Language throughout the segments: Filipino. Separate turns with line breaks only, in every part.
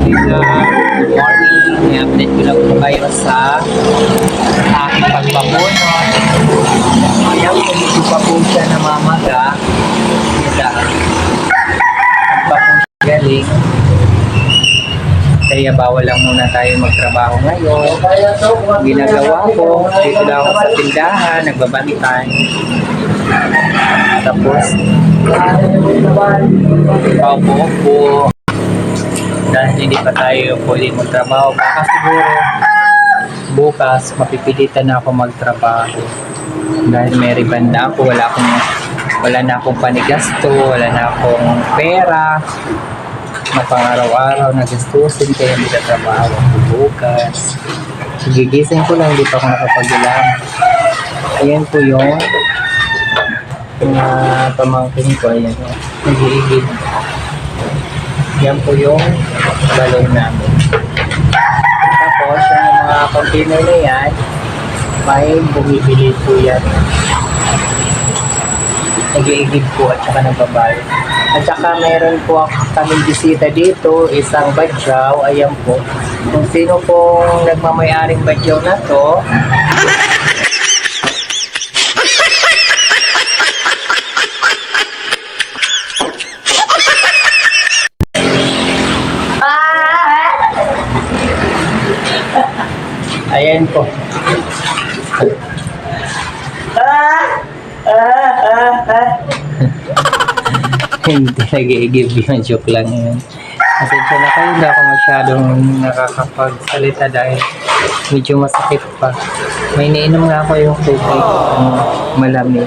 Good morning. I-update ko lang po kayo sa aking pagbabunot. Ayan, hindi pa po siya namamaga. Pa po siya galing. Kaya bawal lang muna tayo magtrabaho ngayon. Ginagawa ko, dito lang ako sa tindahan, nagbabantay. Tapos, paupo po. Dahil hindi pa tayo pwede magtrabaho. Baka siguro bukas mapipilitan na ako magtrabaho. Dahil may ribanda ako, wala na akong panigasto, wala na akong pera na pang-araw-araw na gastusin kaya hindi ka trabaho ako bukas. Gigising ko lang, hindi pa ako nakapag-ulam. Ayan po yung pamangkin ko. Ayan o, nag-iigid. Yan po yung balon namin. Tapos, yung mga container na yan, may bumibili po yan. Nag-iigid po at saka nagbabayad. At saka meron po kaming bisita dito, isang badyaw. Ayan po. Kung sino pong nagmamayaring badyaw na to, ayan po. Hindi nag-i-give yung joke lang yun. Pasensya na kayo, hindi ako masyadong nakakapagsalita dahil medyo masakit pa. May iniinom nga ako yung tubig, malamig.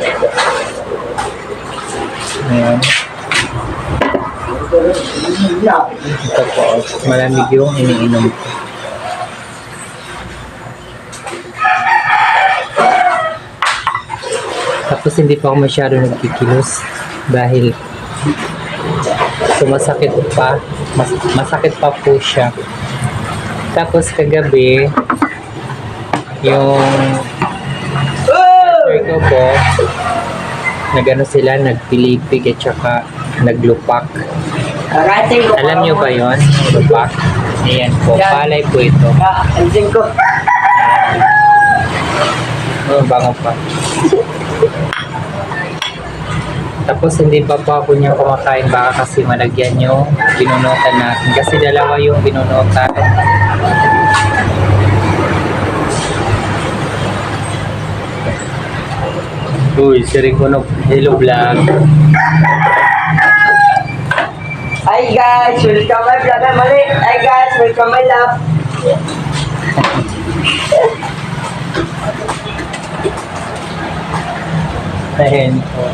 Ayan. Ito po, malamig yung iniinom ko. Tapos hindi pa ako masyado nagkikilos dahil sumasakit pa. Masakit pa po siya. Tapos kagabi, yung partner ko po, nagano sila, nagpilipig at saka naglupak. Alam nyo ba yun? Lupak? Ayan po, palay po ito.
Alisin ko.
Oh, baka pa. Tapos hindi pa po ako niya kumakain, baka kasi malagyan yung binunutan natin. Kasi dalawa yung binunutan. Uy, si Rico, hello vlog.
Hi guys, welcome my vlog. Mali. Hi guys, welcome my love.
Ayan po.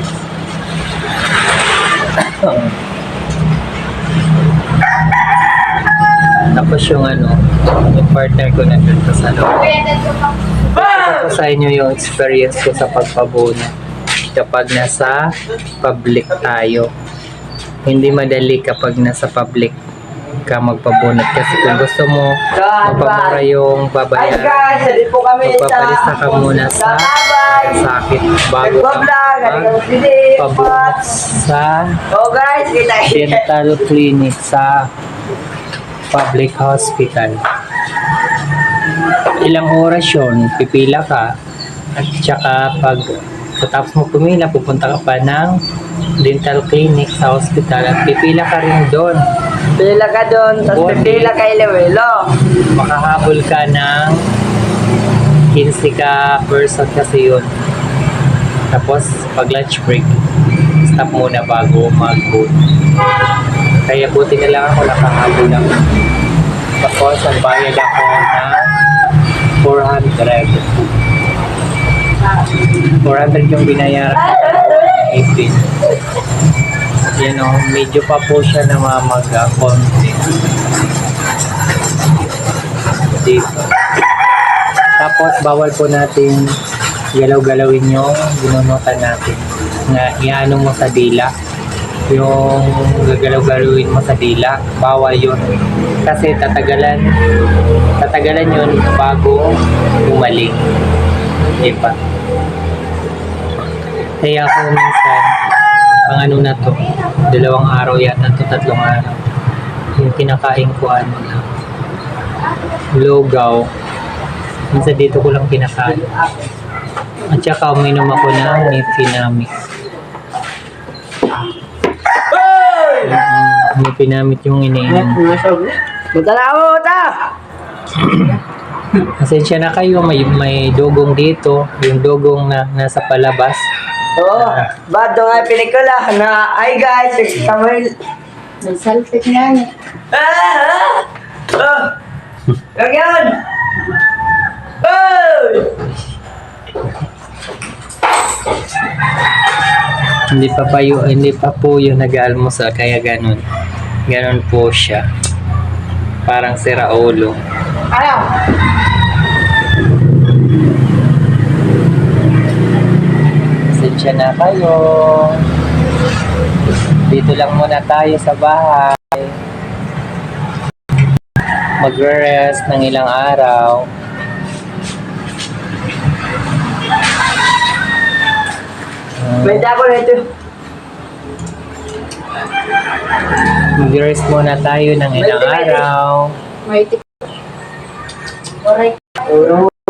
Tapos yung yung partner ko nandun pa sa loob. Ito sa inyo yung experience ko sa pagpabunot kapag nasa public tayo. Hindi madali kapag nasa public ka magpabunot kasi kung gusto mo mapamura yung
Hi
babayaran,
guys, dito po kami
magpapalista ka muna sa sakit bago ka magpabunot sa
Oh guys, kita.
dental clinic sa public hospital. Ilang oras yun, pipila ka at saka pag katapos mo pumila, pupunta ka pa ng dental clinic sa hospital at pipila ka rin doon.
Pila ka doon, tapos pila ka Iloilo.
Makahabol ka ng 15 ka person kasi yun. Tapos pag lunch break, stop muna bago mag-food. Kaya buti na lang ako nakahabol lang. Tapos ang bayad ako na 400. 400 yung binayaran ko. 18. Yan o, medyo pa po siya namamaga konti. Dito. Tapos bawal po natin galaw-galawin yung binunutan natin. Iano mo sa dila. Yung gagalaw-galawin mo sa dila, bawal yun. Kasi tatagalan yun bago bumalik. Diba? Kaya ako minsan, pang ano na to, 2 araw yata to, 3 araw. Yung kinakain ko ano lang. Lugaw. Minsan dito ko lang kinakain. At saka uminom ako ng Nipinamit. Nipinamit yung iniinom.
Punta na ako, ta!
Pasensya na kayo, may dugong dito. Yung dugong na nasa palabas.
Oo, ba't doon nga pelikula na, ay guys, kamay...
May salpit nga niya.
Huwag yan! Oh!
Hindi pa po yung nag-almusal, kaya ganun. Ganun po siya. Parang sira ulo.
Ayaw!
Pasensya na kayo. Dito lang muna tayo sa bahay. Magre-rest ng ilang araw.
May dako na ito.
Mag-rest muna tayo ng ilang araw.
May tip. Oray.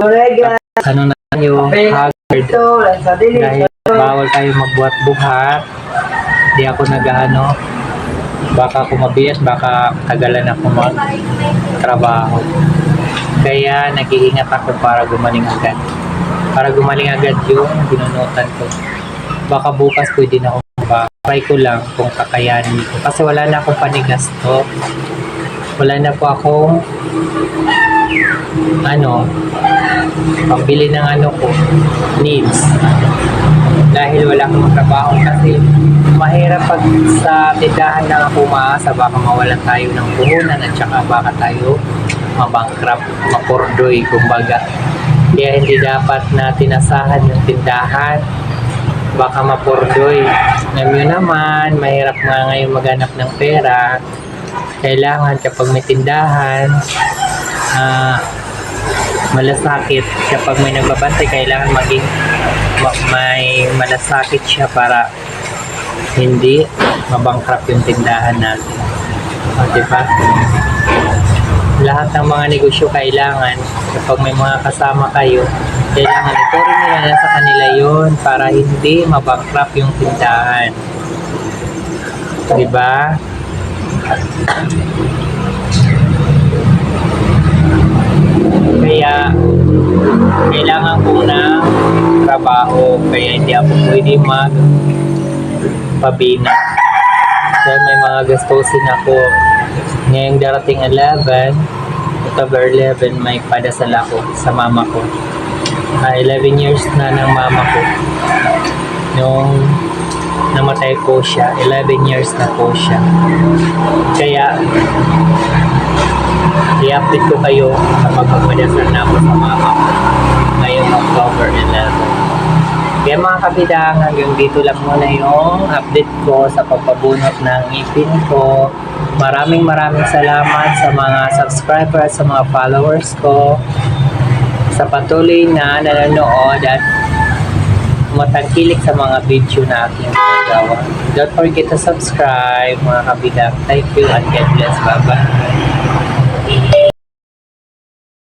Alright guys,
Ano na tayo? Haggard.
ito, sa dilim.
Dahil bawal tayo magbuhat-buhat. Di ako nag-ano. Baka ako mabiyas, baka tagalan ako mag-trabaho. Kaya nag-iingat ako para gumaling agad. Para gumaling agad yung binunutan ko. Baka bukas pwede na ako magbago. Try ko lang kung kakayanin ko. Kasi wala na akong panigasto. Wala na po akong pambili ng ko, needs. Dahil wala akong trabaho kasi mahirap pag sa tindahan lang ako umaasa, baka mawalan tayo ng puhunan at saka baka tayo mabankrupt, mapurdoy, kumbaga. Kaya hindi dapat natin asahan yung tindahan, baka mapurdoy. Alam nyo naman, mahirap nga ngayon maghanap ng pera. Kailangan kapag may tindahan, malasakit. Kapag may nagbabantay, kailangan maging may malasakit siya para hindi mabankrupt yung tindahan natin. O, diba? Lahat ng mga negosyo kailangan, kapag may mga kasama kayo, kailangan ituring nila na sa kanila yun para hindi mabankrupt yung tindahan. Diba? Kaya kailangan ko ng trabaho, kaya hindi ako pwede magpabina dahil may mga gastusin ako. Ngayong darating 11, October 11, may padasal ako sa mama ko. 11 years na ng mama ko nung namatay po siya. 11 years na po siya. Kaya i-update ko kayo kapag magpadasal na ako sa mama ko ngayong October 11. Kaya mga kabidang, hanggang dito lang muna yung update ko sa pagpabunot ng ngipin ko. Maraming salamat sa mga subscribers, sa mga followers ko, sa patuloy na nanonood at matangkilik sa mga video na aking ginagawa. Don't forget to subscribe mga kabidang. Thank you and God bless. Bye-bye.